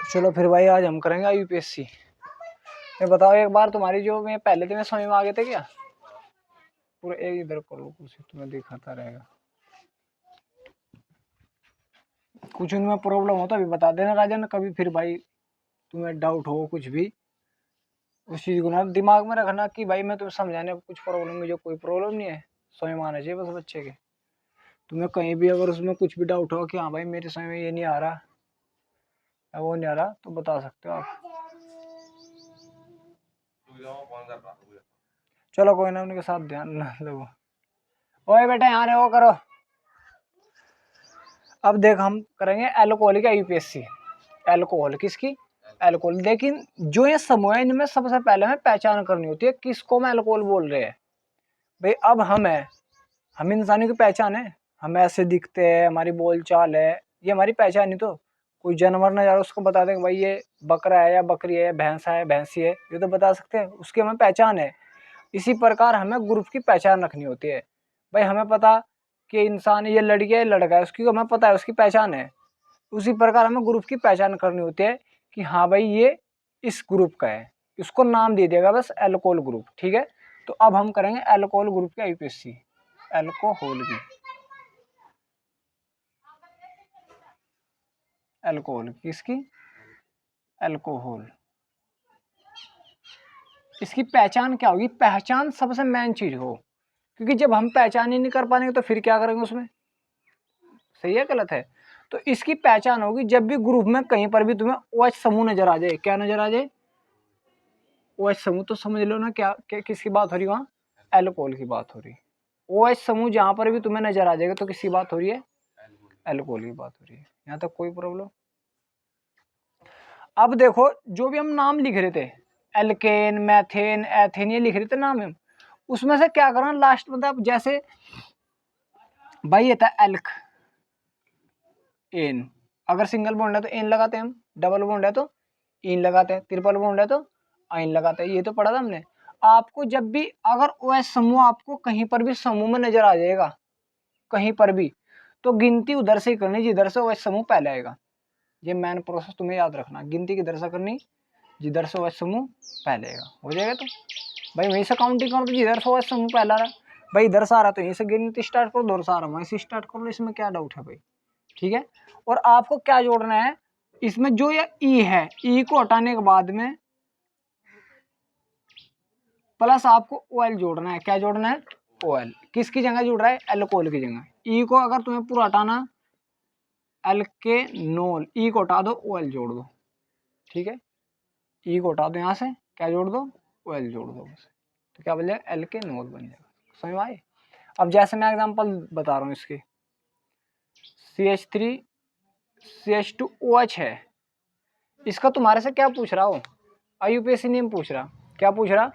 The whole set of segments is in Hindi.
चलो फिर भाई आज हम करेंगे यूपीएससी। ये बताओ एक बार तुम्हारी जो मैं पहले दिन समझ में आ गए थे क्या? पूरा एक इधर करो कुछ तुम्हें दिखाता रहेगा। कुछ उनमें प्रॉब्लम हो तो अभी बता देना राजन, कभी फिर भाई तुम्हें डाउट हो कुछ भी उस चीज़ को ना दिमाग में रखना कि भाई मैं तुम्हें समझाने कुछ प्रॉब्लम, मुझे कोई प्रॉब्लम नहीं है, समझ में आना चाहिए बस बच्चे के। तुम्हें कहीं भी अगर उसमें कुछ भी डाउट हो कि हाँ भाई मेरे समझ में ये नहीं आ रहा या वो नहीं आ रहा तो बता सकते हो आप। चलो कोई ना, उनके साथ ध्यान ना दो। ओए बेटा यहाँ रहे वो करो। अब देख हम करेंगे एल्कोहल का यूपीएससी। एल्कोहल किसकी? एल्कोहल। लेकिन जो ये समूह है इनमें सबसे पहले हमें पहचान करनी होती है किसको हम एल्कोहल बोल रहे हैं। भाई अब हम इंसानों की पहचान है, हम ऐसे दिखते हैं, हमारी बोलचाल है, ये हमारी पहचान। नहीं तो कोई जानवर ना यार उसको बता दें भाई ये बकरा है या बकरी है, भैंसा है भैंसी है, ये तो बता सकते हैं, उसकी हमें पहचान है। इसी प्रकार हमें ग्रुप की पहचान रखनी होती है। भाई हमें पता कि इंसान ये लड़की है लड़का है, उसकी हमें पता है, उसकी पहचान है। उसी प्रकार हमें ग्रुप की पहचान करनी होती है कि हाँ भाई ये इस ग्रुप का है, इसको नाम दे देगा बस एल्कोहल ग्रुप। ठीक है, तो अब हम करेंगे एल्कोहल ग्रुप की यूपीएससी। एल्कोहल की, एल्कोहल किसकी? एल्कोहल। इसकी पहचान क्या होगी? पहचान सबसे मेन चीज हो, क्योंकि जब हम पहचान ही नहीं कर पाएंगे तो फिर क्या करेंगे उसमें? सही है गलत है? तो इसकी पहचान होगी जब भी ग्रुप में कहीं पर भी तुम्हें OH समूह नजर आ जाए। क्या नजर आ जाए? OH समूह। तो समझ लो ना क्या किसकी बात हो रही है वहां? एल्कोहल की बात हो रही है। OH समूह जहां पर भी तुम्हें नजर आ जाएगा तो किसकी बात हो रही है? एल्कोहल की बात हो रही है। यहाँ तक कोई प्रॉब्लम? अब देखो जो भी हम नाम लिख रहे थे, एल्केन मैथेन एथेन ये लिख रहे थे नाम हम, उसमें से क्या करना लास्ट मतलब जैसे भाई ये था एल्क एन, अगर सिंगल बॉन्ड है तो एन लगाते हैं हम, डबल बॉन्ड है तो इन लगाते हैं, ट्रिपल बॉन्ड है तो आइन लगाते हैं। ये तो पढ़ा था हमने। आपको जब भी अगर OH समूह आपको कहीं पर भी समूह में नजर आ जाएगा कहीं पर भी, तो गिनती उधर से ही करनी जिधर से OH समूह पहले आएगा। ये मेन प्रोसेस तुम्हें याद रखना, गिनती किधर से करनी? जिधर से OH समूह पहले आएगा। हो जाएगा तो भाई वहीं से काउंटिंग करो, तो जिधर से OH समूह पहला रहा भाई इधर से आ रहा तो यहीं से गिनती स्टार्ट करो, उधर से आ रहा वहीं से स्टार्ट करो, इसमें क्या डाउट है भाई? ठीक है। और आपको क्या जोड़ना है इसमें, जो ये ई है ई को हटाने के बाद में प्लस आपको OL जोड़ना है। क्या जोड़ना है? OL। किसकी जगह जुड़ रहा है? एल्कोहल की जगह। ई को अगर तुम्हें पूरा हटाना, एल्केनोल, ई को हटा दो OL जोड़ दो। ठीक है, ई को हटा दो यहाँ से, क्या जोड़ दो? OL जोड़ दो बस। तो क्या बन जाएगा? एल्केनोल बन जाएगा। समझ में आए? अब जैसे मैं एग्जांपल बता रहा हूँ इसकी, CH3 CH2OH है, इसका तुम्हारे से क्या पूछ रहा हो? IUPAC नेम पूछ रहा। क्या पूछ रहा?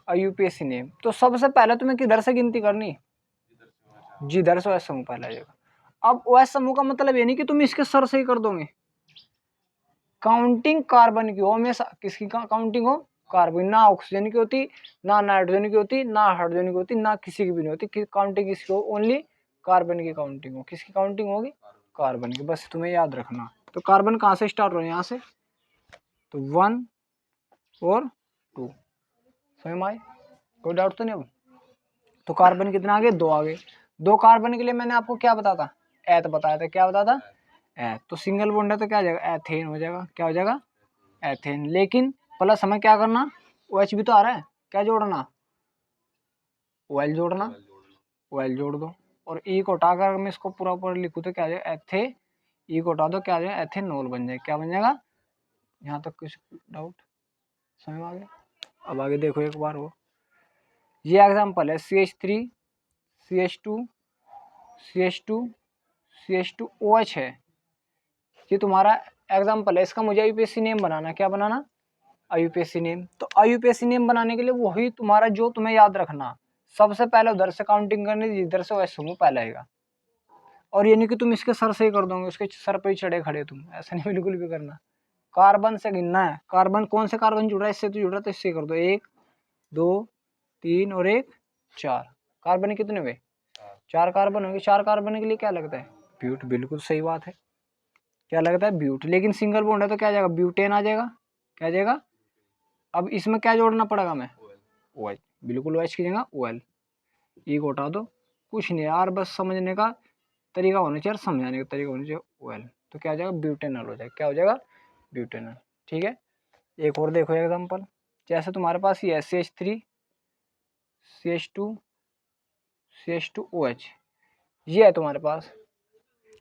IUPAC name. तो सबसे पहले तुम्हें किधर से गिनती करनी? जिधर से OH समूह पहले आ जाएगा। अब OH समूह का मतलब ये नहीं कि तुम इसके सर से ही कर दोगे, काउंटिंग कार्बन की हो हमेशा। किसकी काउंटिंग हो? कार्बन। ना ऑक्सीजन की होती, ना नाइट्रोजन की होती, ना हाइड्रोजन की होती, ना किसी की भी नहीं होती। काउंटिंग किसकी हो? ओनली कार्बन की काउंटिंग हो। किसकी काउंटिंग होगी? कार्बन की। बस तुम्हें याद रखना। तो कार्बन कहाँ से स्टार्ट हो? यहाँ से, तो 1 और 2। समझ में आए? कोई डाउट तो नहीं? अब तो कार्बन कितना आगे? 2 आगे। 2 कार्बन के लिए मैंने आपको क्या बताया था? एथ बताया था। क्या बताया था? एथ। तो सिंगल बॉन्ड है तो क्या हो जाएगा? एथेन हो जाएगा। क्या हो जाएगा? एथेन। लेकिन प्लस हमें क्या करना? OH भी तो आ रहा है, क्या जोड़ना? OL जोड़ना। OL जोड़ दो। और ई को हटाकर मैं इसको पूरा पूरा लिखूँ तो क्या आ जाएगा? एथे। ई को हटा दो, क्या आ जाएगा? एथेनॉल बन जाएगा। क्या बन जाएगा? यहाँ तक कुछ डाउट? समझ में आ गया? अब आगे देखो एक बार वो, ये एग्जाम्पल है CH3 CH2 CH2 CH2OH है, ये तुम्हारा एग्जाम्पल है। इसका मुझे IUPAC नेम बनाना। क्या बनाना? IUPAC name. तो IUPAC नेम बनाने के लिए वही तुम्हारा जो तुम्हें याद रखना, सबसे पहले उधर से काउंटिंग करनी जिधर से OH समूह पहले आएगा। और ये नहीं कि तुम इसके सर से ही कर दोगे, उसके सर पे ही चढ़े खड़े तुम, ऐसा नहीं बिल्कुल भी करना। कार्बन से गिनना है। कार्बन कौन से कार्बन जुड़ रहा है? इससे तो जुड़ रहा है तो इससे कर दो। 1 2 3 और 1 4। कार्बन कितने हुए? 4 कार्बन होंगे। 4 कार्बन के लिए क्या लगता है? ब्यूट। बिल्कुल सही बात है। क्या लगता है ब्यूट, लेकिन सिंगल बॉन्ड है तो क्या आ जाएगा ब्यूटेन आ जाएगा, क्या आ जाएगा। अब इसमें क्या जोड़ना पड़ेगा मैं, OH, बिल्कुल OH की जगह OL, ई को हटा दो, कुछ नहीं यार, बस समझने का तरीका होना चाहिए, समझाने का तरीका होना चाहिए, OL, तो क्या हो जाएगा ब्यूटेनॉल हो जाएगा, क्या हो जाएगा ब्यूटेनॉल। ठीक है, एक और देखो एग्जांपल, जैसे तुम्हारे पास ये CH3 CH2 CH2OH, ये है तुम्हारे पास,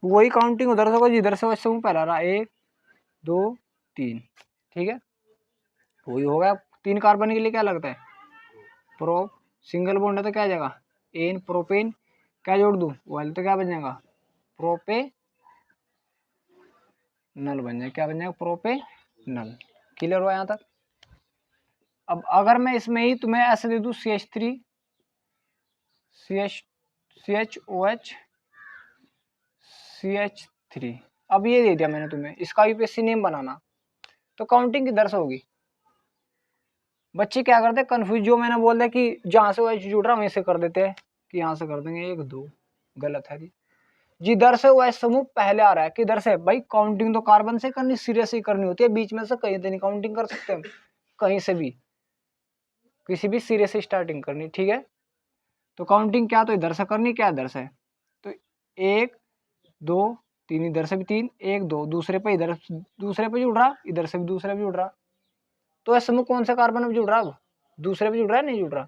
वही काउंटिंग उधर से होगा जिधर से OH समूह पहला रहा, 1 2 3, ठीक है, वही होगा। 3 कार्बन के लिए क्या लगता है प्रोप, सिंगल बॉन्ड है तो क्या आ जाएगा एन, प्रोपेन, क्या जोड़ दूं OL, तो क्या बन जाएगा प्रोपे नल बन जाएगा, क्या बन जाएगा प्रोपे नल। क्लियर हुआ यहाँ तक। अब अगर मैं इसमें ही तुम्हें ऐसे दे दूं CH3 CHOH CH3, अब ये दे दिया मैंने तुम्हें, इसका यूपीएससी नेम बनाना, तो काउंटिंग किधर से होगी। बच्चे क्या करते हैं कंफ्यूज, जो मैंने बोल दिया कि जहां से OH जुड़ रहा वहीं से कर देते हैं, कि यहाँ से कर देंगे 1 2, गलत है जी। जिधर से OH समूह पहले आ रहा है, किधर से भाई, काउंटिंग तो कार्बन से करनी, सिरे से ही करनी होती है, बीच में से कहीं से नहीं काउंटिंग कर सकते हम, कहीं से भी, किसी भी सिरे से स्टार्टिंग करनी, ठीक है। तो काउंटिंग क्या तो इधर से करनी, क्या इधर से, तो 1 2 3, इधर से भी 3 1 2, दूसरे पे इधर दूसरे पे जुड़ रहा, इधर से भी दूसरे पे जुड़ रहा, तो यह समूह कौन सा कार्बन अब जुड़ रहा, अब दूसरे पे जुड़ रहा है नहीं जुड़ रहा।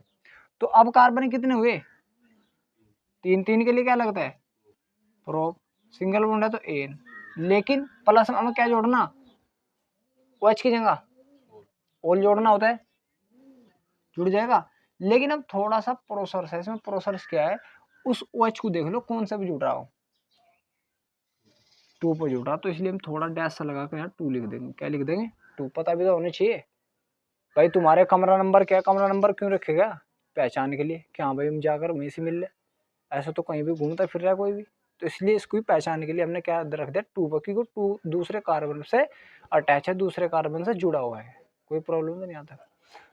तो अब कार्बन कितने हुए 3, 3 के लिए क्या लगता है प्रोप, सिंगल बॉन्ड है तो एन, लेकिन प्लस में क्या जोड़ना OH की जगह ओल जोड़ना होता है, जुड़ जाएगा। लेकिन अब थोड़ा सा प्रोसेस है इसमें, प्रोसेस क्या है, उस OH को देख लो कौन सा भी जुड़ रहा हो, 2 पर जुड़ रहा, तो इसलिए हम थोड़ा डैश सा लगा कर यहाँ 2 लिख देंगे, क्या लिख देंगे 2, पता भी तो होना चाहिए भाई तुम्हारे कमरा नंबर क्या है, कमरा नंबर क्यों रखेगा पहचान के लिए, क्या भाई हम जाकर वहीं से मिल ले, ऐसा तो कहीं भी घूमता फिर रहा है कोई भी, तो इसलिए इसको भी पहचान के लिए हमने क्या रख दिया 2 पर, क्योंकि 2 दूसरे कार्बन से अटैच है, दूसरे कार्बन से जुड़ा हुआ है, कोई प्रॉब्लम नहीं आता।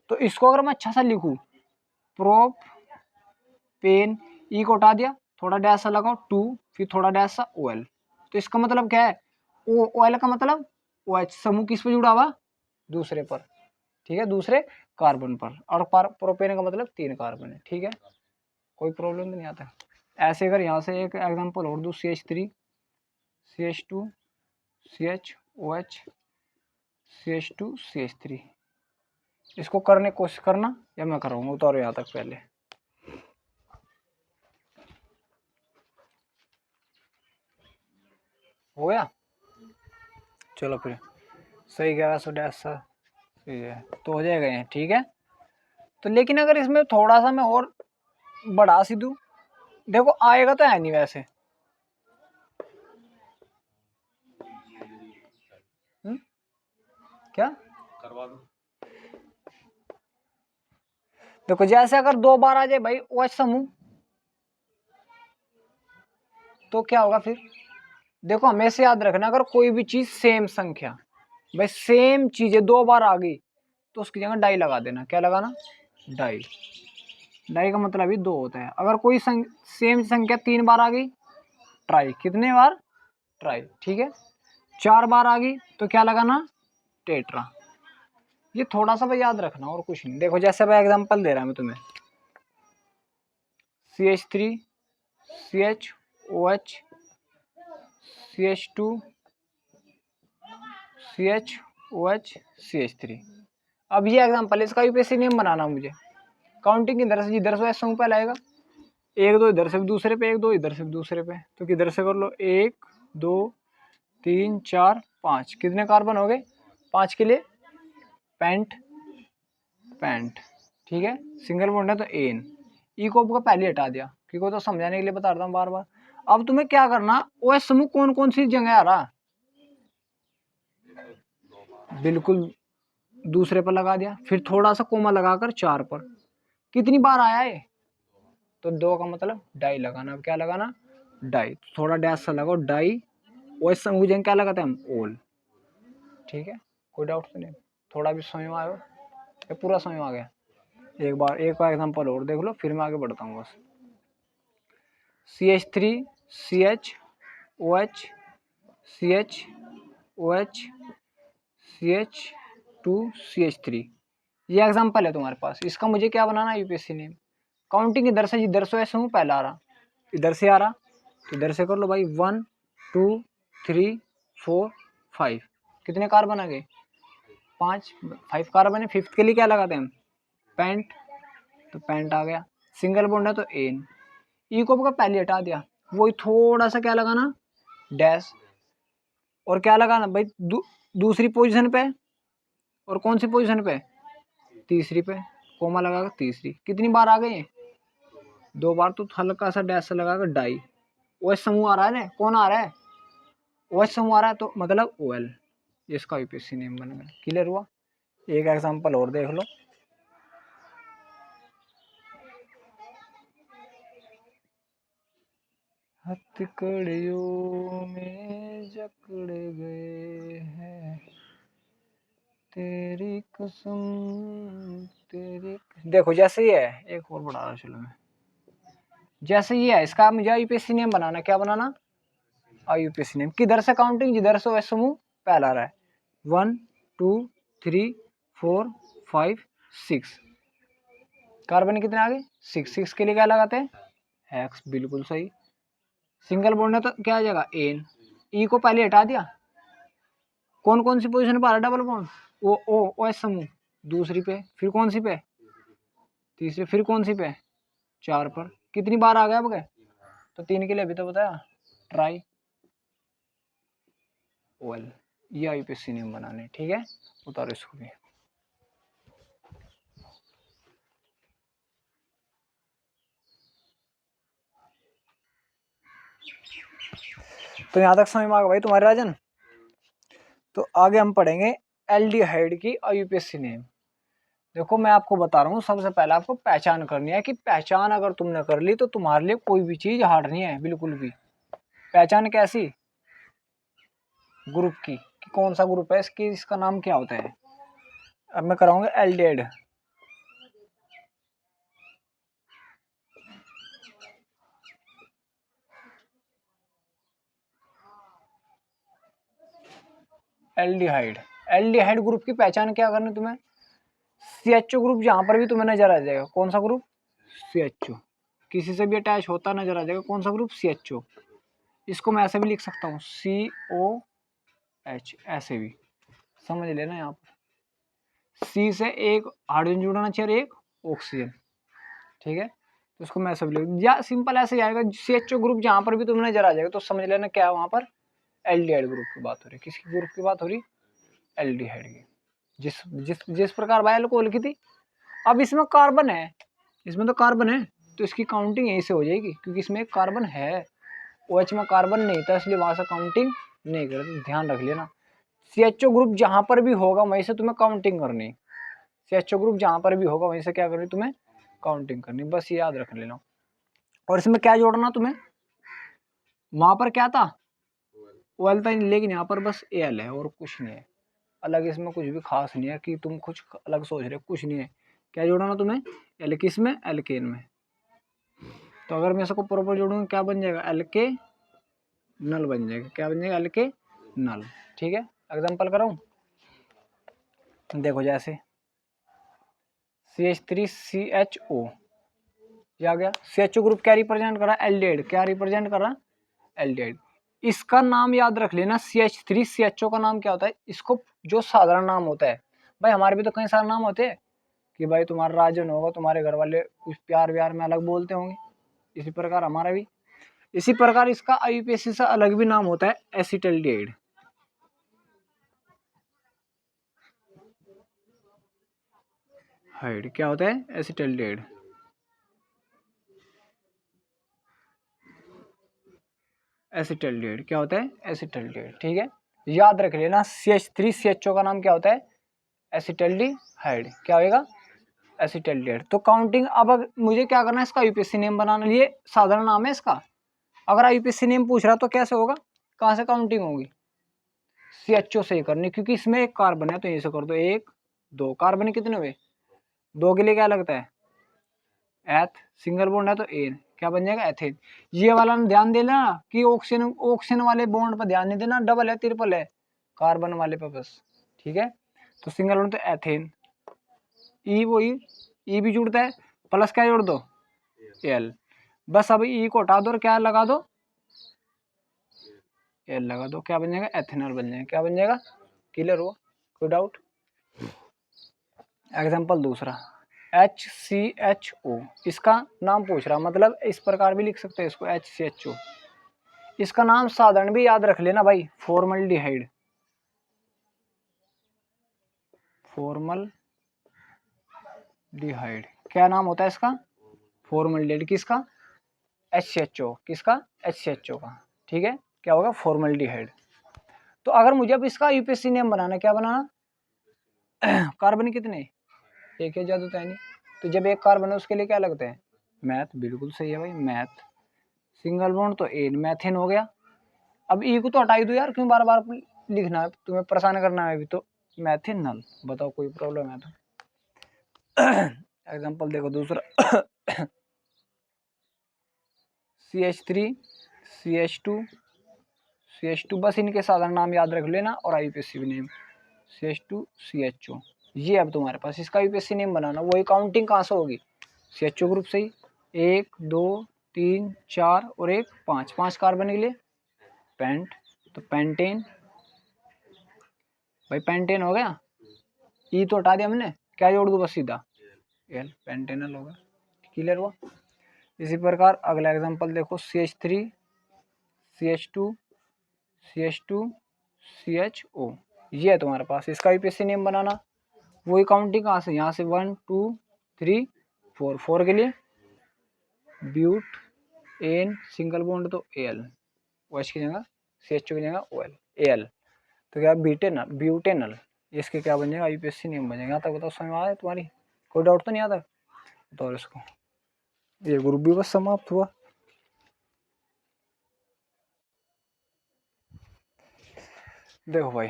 तो इसको अगर मैं अच्छा सा लिखूं प्रोप पेन, ई को हटा दिया, थोड़ा डैश सा लगाओ 2, फिर थोड़ा डैश सा OL, तो इसका मतलब क्या है OL का मतलब OH समूह किस पे जुड़ा हुआ दूसरे पर, ठीक है, दूसरे कार्बन पर, और प्रोपेन का मतलब 3 कार्बन है, ठीक है, कोई प्रॉब्लम नहीं आता। ऐसे अगर यहाँ से एक एग्जांपल और दूं CH3 CH2 CHOH CH2 CH3, इसको करने की कोशिश करना या मैं कराऊंगा, उतारो यहाँ तक पहले, हो गया, चलो फिर सही 1100 डैश सा सही है, तो हो जाएगा ये, ठीक है। तो लेकिन अगर इसमें थोड़ा सा मैं और बढ़ा सी दूं, देखो आएगा तो है नहीं वैसे, क्या करवा दो, देखो जैसे अगर 2 बार आ जाए भाई OH समूह, तो क्या होगा फिर, देखो हमेशा याद रखना अगर कोई भी चीज सेम संख्या, भाई सेम चीजें 2 बार आ गई तो उसकी जगह डाई लगा देना, क्या लगाना डाई, डाई का मतलब ही 2 होता है। अगर कोई सेम संख्या 3 बार आ गई ट्राई, कितने बार ट्राई, ठीक है, 4 बार आ गई तो क्या लगाना टेट्रा, ये थोड़ा सा भाई याद रखना और कुछ नहीं। देखो जैसे भाई एग्जांपल दे रहा मैं तुम्हें CH3 CHOH CH2 CHOH CH3, अब ये एग्जांपल, इसका यूपीएससी नेम बनाना मुझे, काउंटिंग इधर से जिधर से समूह पहले आएगा, 1 2 इधर से भी दूसरे पे, 1 2 इधर से भी दूसरे पे, तो किधर से कर लो 1 2 3 4 5, कितने कार्बन हो गए 5 के लिए पेंट पेंट, ठीक है, सिंगल बॉन्ड है तो एन, ई को पहले हटा दिया क्योंकि तो समझाने के लिए बता रहा हूँ बार बार। अब तुम्हें क्या करना, OH समूह कौन कौन सी जगह आ रहा, बिल्कुल दूसरे पर लगा दिया, फिर थोड़ा सा कोमा लगाकर 4 पर, कितनी बार आया है तो 2 का मतलब डाई लगाना, अब क्या लगाना डाई, थोड़ा डैश सा लगाओ डाई, OH समूह जगह क्या लगाते हैं हम ओल, ठीक है, कोई डाउट तो नहीं, थोड़ा भी समझ में आया या पूरा समझ में आ गया। एक बार एग्जांपल और देख लो फिर मैं आगे बढ़ता हूँ बस, CH3 CHOH CH OH CH2CH3। ये एग्जाम्पल है तुम्हारे पास। इसका मुझे क्या बनाना है, यूपीएससी नेम। काउंटिंग इधर से है समूह पहला आ रहा, इधर से आ रहा तो इधर से कर लो भाई। 1 2 3 4 5। कितने कार्बन आ गए, 5 कार्बन है। फिफ्थ के लिए क्या लगाते हैं हम, पेंट, तो पेंट आ गया। सिंगल बॉन्ड है तो एन। ई को पहले हटा दिया, वही थोड़ा सा क्या लगाना, डैश। और क्या लगाना भाई, दूसरी पोजीशन पे, और कौन सी पोजीशन पे, तीसरी पे, कोमा लगाकर तीसरी। कितनी बार आ गए, 2 बार। तो हल्का सा डैश लगाकर डाई। OH समूह आ रहा है ना, कौन आ रहा है, OH समूह आ रहा है, तो मतलब OL। इसका यूपीएससी नेम बन गया। क्लियर हुआ। एक एग्जांपल और देख लो। हथकड़ियों में जकड़ गए हैं तेरी कसम तेरी। देखो जैसे ये है, एक और बढ़ा रहा चलो मैं। जैसे ये है, इसका मुझे यूपीएससी नेम बनाना। क्या बनाना, यूपीएससी नेम। किधर से काउंटिंग, जिधर से OH समूह पहला रहा है। 1 2 3 4 5 6। कार्बन कितने आ गए, 6 के लिए क्या लगाते हैं, हेक्स। बिल्कुल सही। सिंगल बॉन्ड है तो क्या आ जाएगा, एन। ई को पहले हटा दिया, कौन कौन सी पोजीशन पर आ रहा डबल बॉन्ड, OH समूह दूसरी पे, फिर कौन सी पे, तीसरी, फिर कौन सी पे, 4 पर। कितनी बार आ गया अब गए, तो 3 के लिए अभी तो बताया, ट्राई OL। ये यूपीएससी नेम बनाने, ठीक है। उतारो इसको भी। तो यहाँ तक समझ में आ गया भाई तुम्हारे राजन। तो आगे हम पढ़ेंगे एल्डिहाइड की यूपीएससी नेम। देखो मैं आपको बता रहा हूँ, सबसे पहले आपको पहचान करनी है कि पहचान अगर तुमने कर ली तो तुम्हारे लिए कोई भी चीज हार्ड नहीं है, बिल्कुल भी। पहचान कैसी, ग्रुप की, कि कौन सा ग्रुप है इसकी, इसका नाम क्या होता है। अब मैं कराऊंगा एल्डिहाइड। एल्डिहाइड, एल्डिहाइड ग्रुप की पहचान क्या करनी तुम्हें, CHO ग्रुप जहां पर भी तुम्हें नजर आ जाएगा, कौन सा ग्रुप, CHO। किसी से भी अटैच होता नजर आ जाएगा, कौन सा ग्रुप, CHO। इसको मैं ऐसे भी लिख सकता हूँ, COH, ऐसे भी समझ लेना। यहाँ पर C से एक हाइड्रोजन जुड़ना चाहिए, एक ऑक्सीजन, ठीक है। तो उसको मैं ऐसे भी लिख, या सिंपल ऐसे आएगा, CHO ग्रुप जहां पर भी तुम्हें नजर आ जाएगा तो समझ लेना क्या है वहां पर, एल्डिहाइड ग्रुप की बात हो रही। किसकी ग्रुप की बात हो रही, एल्डिहाइड की। जिस जिस जिस प्रकार बाय अल्कोहल की थी। अब इसमें कार्बन है, इसमें तो कार्बन है, तो इसकी काउंटिंग यहीं से हो जाएगी, क्योंकि इसमें एक कार्बन है। OH में कार्बन नहीं था, इसलिए वहां से काउंटिंग नहीं करते, ध्यान रख लेना। CHO ग्रुप जहां पर भी होगा वहीं से तुम्हें काउंटिंग करनी। CHO ग्रुप जहां पर भी होगा वहीं से क्या करनी, तुम्हें काउंटिंग करनी, बस ये याद रख लेना। और इसमें क्या जोड़ना तुम्हें, वहां पर क्या था, OL था, लेकिन यहाँ पर बस AL है और कुछ नहीं है। अलग इसमें कुछ भी खास नहीं है कि तुम कुछ अलग सोच रहे हो, कुछ नहीं है। क्या जोड़ना तुम्हें, एल किस में, एल्केन में। तो अगर मैं इसको प्रॉपर जोड़ूंगा क्या बन जाएगा, एल्के नल बन जाएगा। क्या बन जाएगा, एल्के नल, ठीक है। एग्जांपल कराऊं, देखो जैसे CH3CHO ये आ गया। CHO ग्रुप क्या रिप्रेजेंट कर रहा है, एल्डिहाइड। क्या रिप्रेजेंट कर रहा है, एल्डिहाइड। इसका नाम याद रख लेना, CH3CHO का नाम क्या होता है, इसको जो साधारण नाम होता है, भाई हमारे भी तो कई सारे नाम होते हैं कि भाई तुम्हारा राजन होगा, तुम्हारे घर वाले कुछ प्यार व्यार में अलग बोलते होंगे, इसी प्रकार हमारा भी। इसी प्रकार इसका IUPAC से अलग भी नाम होता है, एसिटल्डिहाइड। हाइड क्या होता है, एसिटल्डिहाइड। एसिटल्डिहाइड क्या होता है, एसिटल्डिहाइड, ठीक है। याद रख लेना, CH3CHO का नाम क्या होता है, एसिटल्डिहाइड। क्या होगा, एसिटल्डिहाइड। तो काउंटिंग, अब मुझे क्या करना है, इसका यूपीएससी नेम बनाने लिए, साधारण नाम है इसका। अगर IUPAC नेम पूछ रहा तो कैसे होगा, कहाँ से काउंटिंग होगी, CHO से ही करनी, क्योंकि इसमें एक कार्बन है तो यहीं से कर दो। 1 2 कार्बन कितने हुए, 2 के लिए क्या लगता है, एथ। सिंगल बॉन्ड है तो एन, क्या बन जाएगा, एथेन। ये वाला ध्यान देना कि ऑक्सीजन ऑक्सीजन वाले बॉन्ड पर ध्यान नहीं देना, डबल है ट्रिपल है, कार्बन वाले पे बस, ठीक है। तो सिंगल बॉन्ड तो एथेन, ई वही ई भी जुड़ता है, प्लस क्या जोड़ दो एल, बस अब ई को हटा दो और क्या लगा दो एल लगा दो, क्या बन जाएगा एथेनॉल बन जाएगा, क्या बन जाएगा, क्लियर हुआ, कोई डाउट। एग्जाम्पल दूसरा HCHO, इसका नाम पूछ रहा, मतलब इस प्रकार भी लिख सकते हैं इसको HCHO, इसका नाम साधारण भी याद रख लेना भाई, फॉर्मल्डिहाइड, फॉर्मल्डिहाइड क्या नाम होता है इसका, फॉर्मल्डिहाइड किसका, HCHO, किसका HCHO का, ठीक है, क्या होगा फॉर्मल्डिहाइड। तो अगर मुझे अब इसका यूपीएससी नेम बनाना, क्या बनाना, कार्बन कितने, एक है, ज्यादा तो है नहीं, तो जब एक कार्बन है उसके लिए क्या लगते हैं मैथ, बिल्कुल सही है भाई मैथ, सिंगल बॉन्ड तो एन मैथेन हो गया। अब ई को तो हटा ही दो यार, क्यों बार बार लिखना है, तुम्हें परेशान करना है अभी, तो मैथेनल, बताओ कोई प्रॉब्लम है तो। एग्जांपल देखो दूसरा CH3 CH2 CH2, बस इनके साधारण नाम याद रख लेना और आईपीएससी नेम CH2 CHO, ये अब तुम्हारे पास इसका यूपीएससी नेम बनाना, वही काउंटिंग कहाँ से होगी, CHO ग्रुप से ही, 1 2 3 4 और 1 5, 5 कार्बन निकले, पेंट, तो पेंटेन, भाई पेंटेन हो गया, ई तो हटा दिया हमने, क्या जोड़ दो बस सीधा एल, पेंटेनल होगा, क्लियर हुआ। इसी प्रकार अगला एग्जांपल देखो CH3 CH2 CH2 CHO, ये है तुम्हारे पास, इसका यूपीएससी नेम बनाना, वही काउंटिंग कहाँ से, यहाँ से 1 2 3 4, 4 के लिए ब्यूट एन, सिंगल बॉन्ड तो एल, OH की जगह CHO की जगह OL एल, तो क्या ब्यूटेनल, ब्यूटेनल, इसके क्या बन जाएगा यूपीएससी नेम बनेगा। यहाँ तक बताओ समझ में आया तुम्हारी, कोई डाउट तो नहीं आता, तो इसको ये ग्रुप भी बस समाप्त हुआ। देखो भाई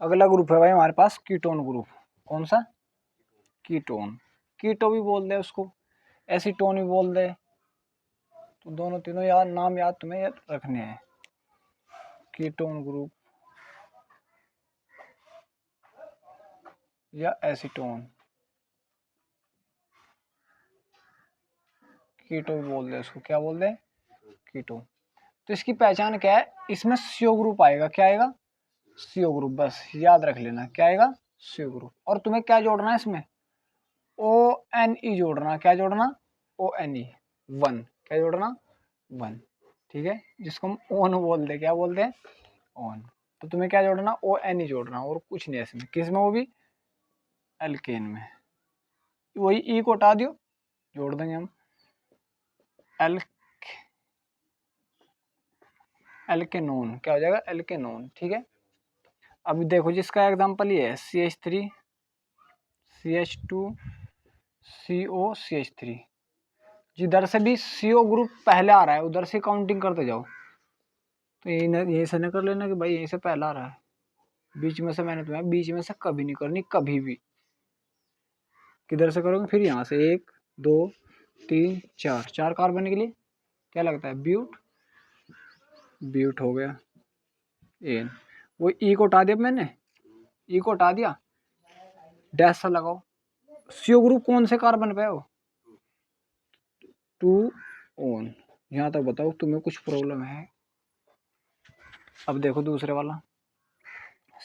अगला ग्रुप है भाई हमारे पास कीटोन ग्रुप, कौन सा, कीटोन, कीटो भी बोल दे उसको, एसीटोन भी बोल दे, तो दोनों तीनों यार नाम याद तुम्हें रखने हैं, कीटोन ग्रुप या एसीटोन, कीटो भी बोल दे उसको, क्या बोल दे कीटो। तो इसकी पहचान क्या है, इसमें CO ग्रुप आएगा, क्या आएगा CO ग्रुप, बस याद रख लेना क्या आएगा CO ग्रुप, और तुम्हें क्या जोड़ना है इसमें ONE जोड़ना, क्या जोड़ना ONE 1, क्या जोड़ना 1, ठीक है, जिसको हम ओन बोल दे, क्या बोलते हैं ऑन, तो तुम्हें क्या जोड़ना ONE जोड़ना, और कुछ नहीं है इसमें, किस में, वो भी एल्केन में, वही ई को हटा दियो, जोड़ देंगे हम एल, एल्केनोन, क्या हो जाएगा एल्केनोन, ठीक है। अभी देखो जिसका एग्जांपल ये है CH3 CH2 CO CH3, जिधर से भी CO ग्रुप पहले आ रहा है उधर से काउंटिंग करते जाओ, तो यही से न कर लेना कि भाई यहीं से पहला आ रहा है, बीच में से मैंने तुम्हें बीच में से कभी नहीं करनी, कभी भी, किधर से करोगे फिर यहाँ से 1 2 3 4, 4 कार्बन के लिए क्या लगता है ब्यूट, ब्यूट हो गया एन, वो ई को हटा दिया मैंने, ई को हटा दिया, डैश सा लगाओ, CO ग्रुप कौन से कार्बन पे है, 2 ऑन, यहाँ तक बताओ तुम्हें कुछ प्रॉब्लम है। अब देखो दूसरे वाला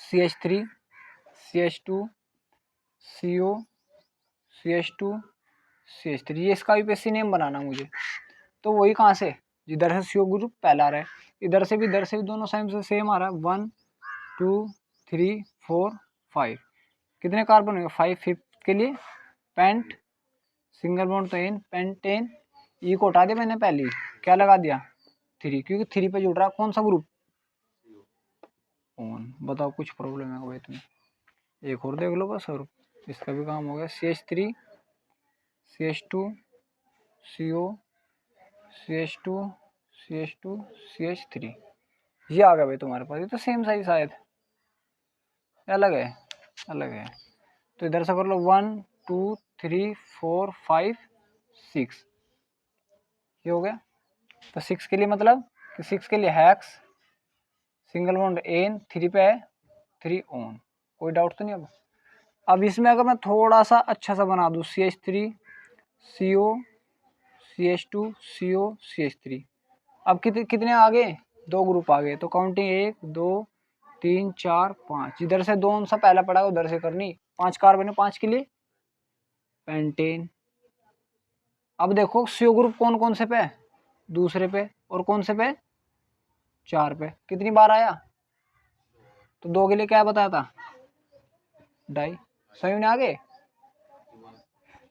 CH3 CH2 CO CH2 CH3, ये इसका यूपीएससी नेम बनाना मुझे, तो वही कहाँ से, जिधर से CO ग्रुप पहला आ रहा है, इधर से भी दोनों साइड से सेम आ रहा है, 1 2 3 4 5, कितने कार्बन होंगे 5, 5 के लिए पेंट, सिंगल बॉन्ड तो एन, पेंटेन, ई को हटा दिया मैंने पहले ही, क्या लगा दिया 3, क्योंकि 3 पे जुड़ रहा है कौन सा ग्रुप ऑन, बताओ कुछ प्रॉब्लम है भाई तुम्हें, एक और देख लो बस, और इसका भी काम हो गया CH3 CH2 CO CH2 CH2 CH3, ये आ गया भाई तुम्हारे पास, ये तो सेम साइज शायद, अलग है, अलग है, तो इधर से कर लो 1 2 3 4 5 6, ये हो गया। तो 6 के लिए मतलब कि 6 के लिए हेक्स सिंगल बॉन्ड एन 3 पे है, 3 ऑन, कोई डाउट तो नहीं। अब इसमें अगर मैं थोड़ा सा अच्छा सा बना दूँ CH3 CO CH2 CO CH3, अब कितने आ गए, 2 ग्रुप आ गए। तो काउंटिंग 1 2 3 4 5, इधर से दो सा पहला पड़ा उधर से करनी, 5 कार्बन है 5 के लिए पेंटेन। अब देखो CO ग्रुप कौन कौन से पे, दूसरे पे, और कौन से पे, 4 पे, कितनी बार आया, तो 2 के लिए क्या बताया था, डाई। सही में आ गए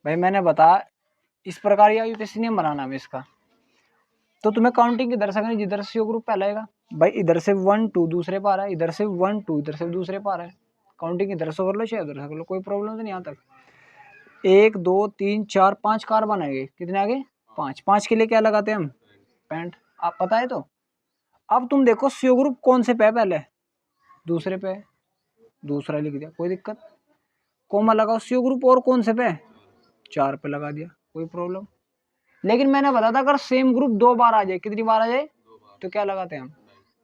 भाई, मैंने बताया इस प्रकार या यूपीएससी नियम बनाना है इसका। तो तुम्हें काउंटिंग किधर से करनी, जिधर से ग्रुप पहला आएगा भाई, इधर से 1 2 दूसरे पर आ रहा है, इधर से 1 2 इधर से दूसरे पर आ रहा है, काउंटिंग इधर से कर लो चाहे उधर से कर लो, कोई प्रॉब्लम तो नहीं। यहाँ तक 1 2 3 4 5 कार्बन आएंगे, कितने आगे 5, 5 के लिए क्या लगाते हैं हम, पेंट, आप पता है। तो अब तुम देखो CO ग्रुप कौन से पे पहले, दूसरे पे, दूसरा लिख दिया, कोई दिक्कत। कोमा लगाओ CO ग्रुप और कौन से पे, 4 पे लगा दिया, कोई प्रॉब्लम। लेकिन मैंने बताया था अगर सेम ग्रुप 2 बार आ जाए, कितनी बार आ जाए, तो क्या लगाते हैं हम,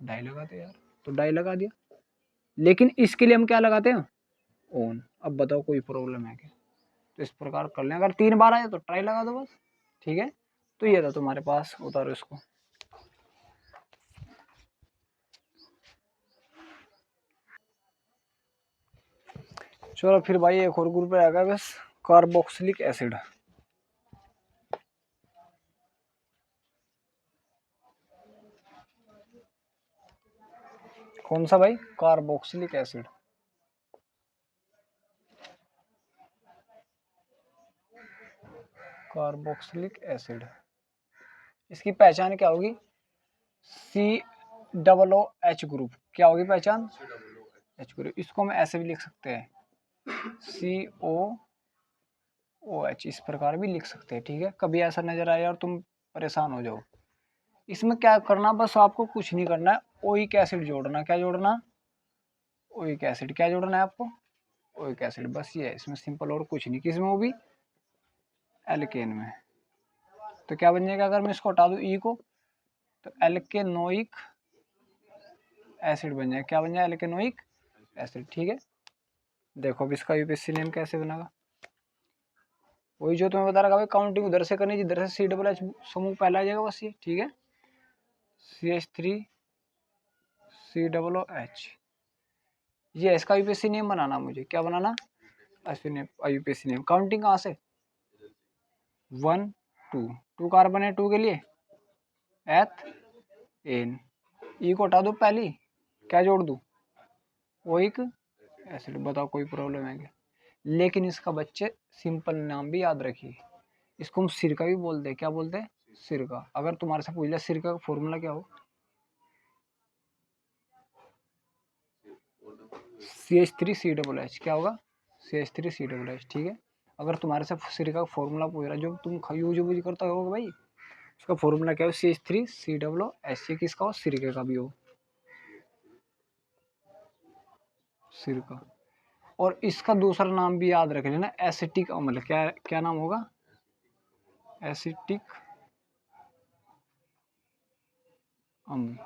डाई लगाते हैं यार, तो डाई लगा दिया। लेकिन इसके लिए हम क्या लगाते हैं, ऑन। अब बताओ कोई प्रॉब्लम है क्या, तो इस प्रकार कर लें, अगर 3 बार आए तो ट्राई लगा दो बस, ठीक है। तो ये था तुम्हारे पास, उतारो इसको। चलो फिर भाई एक और ग्रुप आएगा बस, कार्बोक्सिलिक एसिड। कौन सा भाई, कार्बोक्सिलिक एसिड। कार्बोक्सिलिक एसिड, इसकी पहचान क्या होगी, COOH ग्रुप, क्या होगी पहचान, H ग्रुप। इसको हम ऐसे भी लिख सकते हैं, COOH, इस प्रकार भी लिख सकते हैं, ठीक है। कभी ऐसा नजर आया और तुम परेशान हो जाओ, इसमें क्या करना, बस आपको कुछ नहीं करना है, ओइक एसिड जोड़ना। क्या जोड़ना, ओइक एसिड। क्या जोड़ना है आपको, ओइक एसिड, बस ये है इसमें, सिंपल, और कुछ नहीं। किसमें, वो भी एल्केन में। तो क्या बन जाएगा, अगर मैं इसको हटा दूं ई को, तो एल्केनोइक एसिड बन जाएगा। क्या बन जाएगा, एल्केनोइक एसिड, ठीक है। देखो अब इसका यूपीएससी नेम कैसे बनेगा, वही जो तुम्हें बता रहा भाई, काउंटिंग उधर से करनी जिधर से COOH समूह पहला आ जाएगा, बस ये, ठीक है। CH3 COOH, ये इसका यूपीएससी नेम बनाना मुझे, क्या बनाना, यूपीएससी नेम। काउंटिंग कहाँ से, 1 2 2 कार्बन है 2 के लिए एथ एन, ई को हटा दो पहली, क्या जोड़ दूं, ओइक एसिड। बताओ कोई प्रॉब्लम है क्या। लेकिन इसका बच्चे सिंपल नाम भी याद रखिए, इसको हम सिरका भी बोलते हैं। क्या बोलते हैं, सिरका। अगर तुम्हारे से पूछ लिया सिरका का फॉर्मूला क्या हो, CH3COOH, क्या होगा, CH3COOH, ठीक है। अगर तुम्हारे से सिरका का फॉर्मूला पूछ रहा, जो तुम यूज करता होगा भाई, उसका फॉर्मूला क्या हो, CH3COOH। ये किसका हो, सिरके का भी हो, सिरका। और इसका दूसरा नाम भी याद रख लेना, एसिटिक अम्ल। क्या क्या नाम होगा, एसिटिक अम्ल,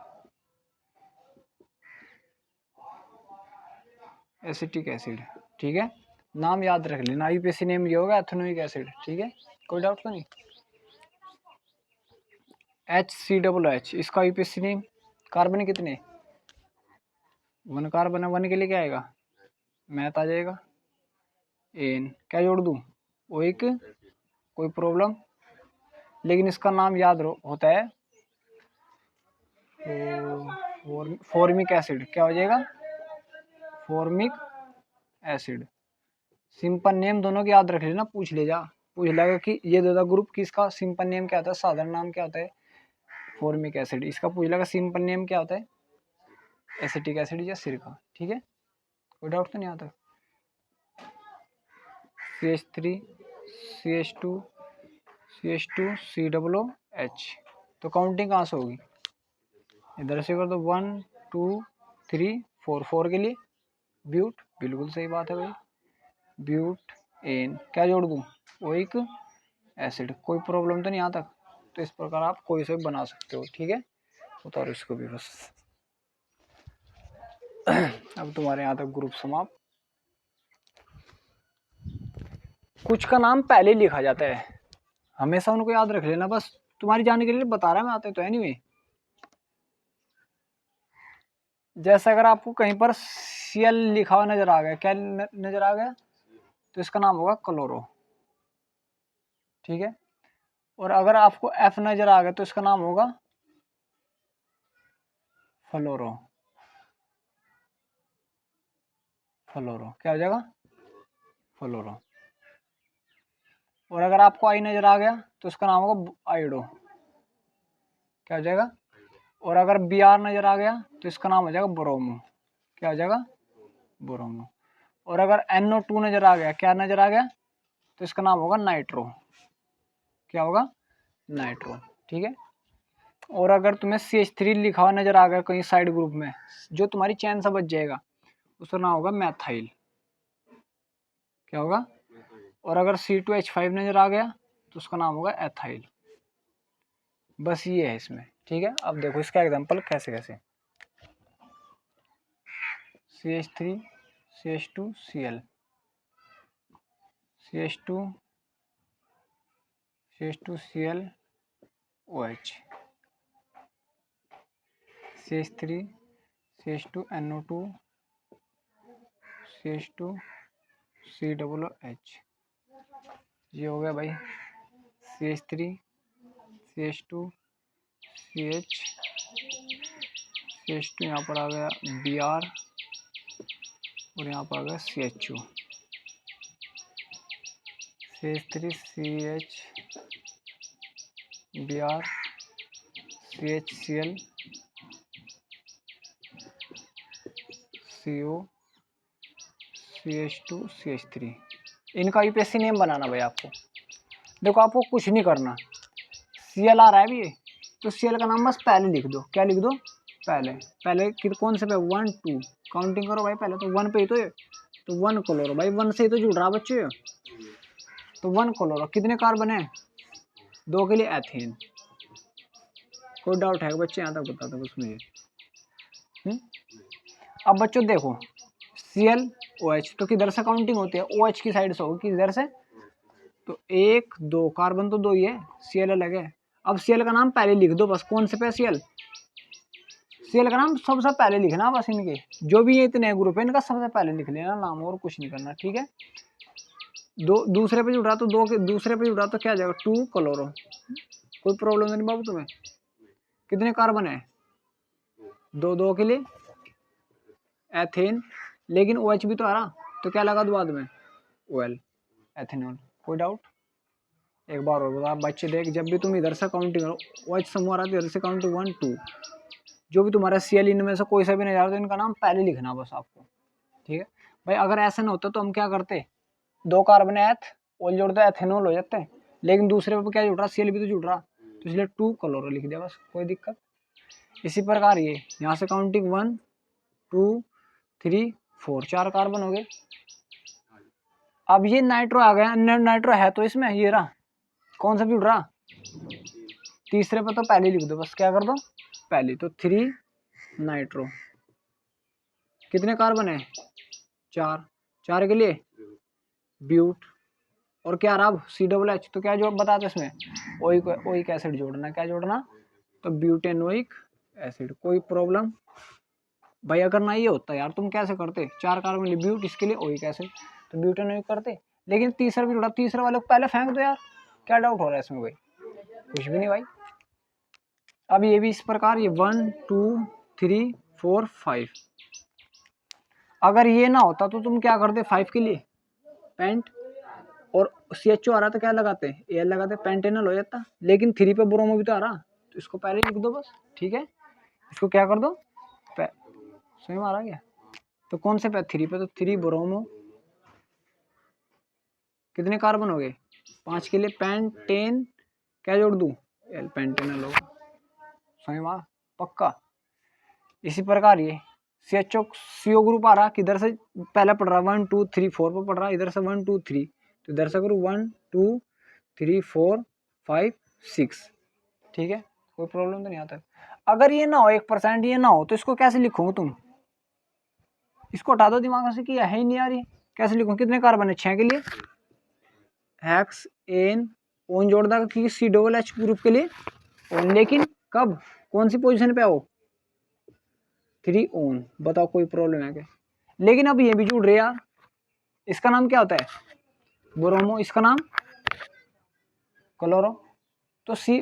एसिटिक एसिड, ठीक है। नाम याद रख लेना, यूपीएससी नेम ये होगा एथेनोइक एसिड, ठीक है। कोई डाउट तो नहीं। HCOOH, इसका यूपीएससी नेम, कार्बन कितने, 1 कार्बन है, 1 के लिए क्या आएगा, मैथ आ जाएगा, एन। क्या जोड़ दूं, ओइक, कोई प्रॉब्लम। लेकिन इसका नाम याद होता है फॉर्मिक एसिड। क्या हो जाएगा, फॉर्मिक एसिड। सिंपल नेम दोनों की याद रख लेना, पूछ ले जा, पूछ लेगा कि ये दादा ग्रुप किसका सिंपल नेम क्या होता है, साधारण नाम क्या होता है, फॉर्मिक एसिड। इसका पूछ लेगा सिंपल नेम क्या होता है, एसिटिक एसिड या सिरका, ठीक है। कोई डाउट तो नहीं आता। CH3 CH2 CH2 COOH, तो काउंटिंग कहाँ से होगी, इधर से कर दो, 1 2 3 4, 4 के लिए ब्यूट, बिल्कुल सही बात है भाई, ब्यूट एन। क्या जोड़ दूं, ओइक एसिड। कोई प्रॉब्लम तो नहीं यहाँ तक। तो इस प्रकार आप कोई से भी बना सकते हो, ठीक है। उतारो इसको भी बस। अब तुम्हारे यहाँ तक ग्रुप समाप्त। कुछ का नाम पहले लिखा जाता है, हमेशा उनको याद रख लेना, बस तुम्हारी जानने के लिए बता रहा मैं, आते तो एनीवे। जैसे अगर आपको कहीं पर सीएल लिखा हुआ नजर आ गया, क्या नजर आ गया, तो इसका नाम होगा क्लोरो, ठीक है। और अगर आपको एफ नजर आ गया तो इसका नाम होगा फ्लोरो। फ्लोरो क्या हो जाएगा, फ्लोरो। और अगर आपको आई नजर आ गया तो इसका नाम होगा आइडो, क्या हो जाएगा। और अगर बी आर नजर आ गया तो इसका नाम हो जाएगा ब्रोमो, क्या हो जाएगा, ब्रोमो। और अगर NO2 नजर आ गया, क्या नजर आ गया, तो इसका नाम होगा नाइट्रो, क्या होगा, नाइट्रो, ठीक है। और अगर तुम्हें CH3 लिखा हुआ नजर आ गया कहीं साइड ग्रुप में, जो तुम्हारी चैन से बच जाएगा, उसका नाम होगा मैथाइल, क्या होगा। और अगर C2H5 नजर आ गया तो उसका नाम होगा एथाइल। बस ये है इसमें, ठीक है। अब देखो इसका एग्जांपल कैसे कैसे, CH3 CH2 Cl, CH2 CH2 Cl OH, CH3 CH2 NO2 CH2 COOH, ये हो गया भाई CH3 CH2 CH, CH2 यहाँ पर आ गया Br, और यहाँ पर आ गया CHO, CH3 CH Br CHCl CO CH2 CH3। इनका यूपीएससी नेम बनाना भाई आपको। देखो आपको कुछ नहीं करना, Cl आ रहा है अभी ये, तो Cl का नाम बस पहले लिख दो, क्या लिख दो, पहले। पहले कौन से पे, 1 2 काउंटिंग करो भाई, पहले तो 1 पे ही तो ये, तो 1 क्लोरो भाई, 1 से ही तो जुड़ रहा बच्चे, तो 1 क्लोरो। कितने कार्बन है, 2 के लिए एथेन। कोई डाउट है बच्चे, यहाँ तक बता दो बस मुझे। अब बच्चों देखो ClOH तो किधर से काउंटिंग होती है, OH की साइड से होगी, किधर से, तो 1 2 कार्बन तो 2 ही है, Cl अलग है। अब Cl का नाम पहले लिख दो बस, कौन से पे Cl, Cl का नाम सबसे पहले लिखना बस, इनके जो भी ये इतने ग्रुप है इनका सबसे पहले लिख लेना नाम, और कुछ नहीं करना, ठीक है। दूसरे पे जुड़ा तो दूसरे पे जुड़ा तो क्या जाएगा, 2 क्लोरो, कोई प्रॉब्लम नहीं बाबू तुम्हें। कितने कार्बन है, 2 2 के लिए एथेन, लेकिन OH भी तो आ रहा, तो क्या लगा दो बाद में, OL, एथेनॉल। कोई डाउट, एक बार और बता बच्चे, देख जब भी तुम इधर से काउंटिंग करो, OH समूह आ रहा है, इधर से काउंटिंग 1 2, जो भी तुम्हारा Cl इनमें से कोई सा भी नहीं जा रहा तो इनका नाम पहले लिखना बस आपको, ठीक है भाई। अगर ऐसा ना होता तो हम क्या करते, 2 कार्बन एथ ओल जोड़ते एथेनॉल हो जाते हैं, लेकिन दूसरे पे क्या जुड़ रहा, Cl भी तो जुड़ रहा, तो इसलिए 2 क्लोरो लिख दिया बस, कोई दिक्कत। इसी प्रकार ये यहाँ से काउंटिंग 1 2 3 4, 4 कार्बन हो गए। अब ये नाइट्रो आ गया, नाइट्रो है तो इसमें ये रहा, कौन सा जुड़ रहा, तीसरे पे तो पहले लिख दो बस, क्या कर दो पहले, तो 3 नाइट्रो। कितने कार्बन है, 4, 4 के लिए ब्यूट, और क्या रहा अब COOH, तो क्या जो बताते इसमें, ओइक एसिड जोड़ना, क्या जोड़ना, तो ब्यूटेनोइक एसिड। कोई प्रॉब्लम भाई, अगर ना ये होता यार तुम कैसे करते, 4 कार्बन ब्यूट, इसके लिए ओइक एसिड, तो ब्यूटेनोइक करते, लेकिन तीसरा भी जुड़ा, तीसरे वाले को पहले फेंक दो यार, क्या डाउट हो रहा है इसमें भाई, कुछ भी नहीं भाई। अब ये भी इस प्रकार, ये 1 2 3 4 5, अगर ये ना होता तो तुम क्या करते, 5 के लिए पेंट, और CHO आ रहा तो क्या लगाते, Al लगाते, पेंटेनल हो जाता, लेकिन 3 पे ब्रोमो भी तो आ रहा, तो इसको पहले लिख दो बस, ठीक है। इसको क्या कर दो, सही मारा गया, तो कौन से पे 3 पे, तो 3 ब्रोमो, कितने कार्बन हो गए, 5 के लिए पेंटेन, क्या जोड़ दूं, एल पेंटेनल हो, सही मारा पक्का। इसी प्रकार ये CHO CO ग्रुप आ रहा, किधर से पहले पढ़ रहा, 1 2 3 4 पे पढ़ रहा, इधर से 1 2 3, तो इधर से करूँ 1 2 3 4 5 6, ठीक है, कोई प्रॉब्लम तो नहीं आता। अगर ये ना हो 1% ये ना हो, तो इसको कैसे लिखोगे तुम, इसको हटा दो दिमाग से कि यह है ही नहीं आ रही। कैसे लिखूं, कितने कार्बन है 6 के लिए, हेक्स एन ओन जोड़ देगा क्योंकि सी डबल एच ग्रुप के लिए ओन, लेकिन कब कौन सी पोजीशन पे आओ 3 ओन। बताओ कोई प्रॉब्लम है क्या? लेकिन अब ये भी जुड़ रहे यार, इसका नाम क्या होता है ब्रोमो, इसका नाम क्लोरो। तो सी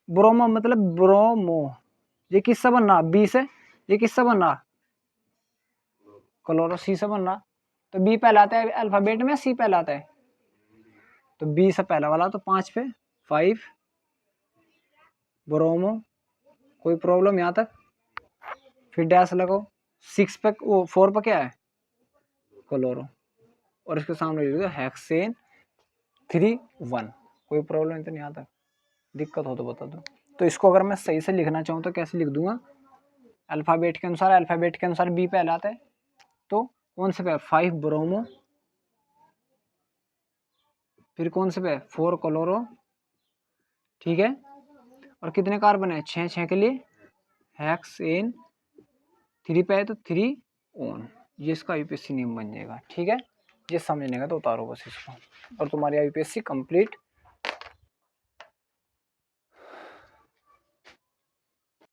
ब्रोमो मतलब ब्रोमो, ये किससे बन रहा बी से, ये किससे बन रहा क्लोरो सी से बन रहा। तो बी पहला आता है अल्फाबेट में, सी पहला आता है, तो बी से पहला वाला, तो 5 पे 5 ब्रोमो। कोई प्रॉब्लम यहाँ तक? फिर डैश लगाओ, 6 पे वो 4 पे क्या है क्लोरो, और इसके सामने लिख दो हेक्सेन 3 1। कोई प्रॉब्लम तो नहीं आता, दिक्कत हो तो बता दो। तो इसको अगर मैं सही से लिखना चाहूँ तो कैसे लिख दूंगा, अल्फाबेट के अनुसार, अल्फाबेट के अनुसार बी पहला आता है, तो कौन से पे 5 ब्रोमो, फिर कौन से पे 4 क्लोरो, ठीक है। और कितने कार्बन है 6, 6 के लिए हेक्सेन 3 पे है तो 3 ओन। ये इसका यूपीएससी नियम बन जाएगा, ठीक है। ये समझने का तो उतारो बस इसको, और तुम्हारी यूपीएससी कंप्लीट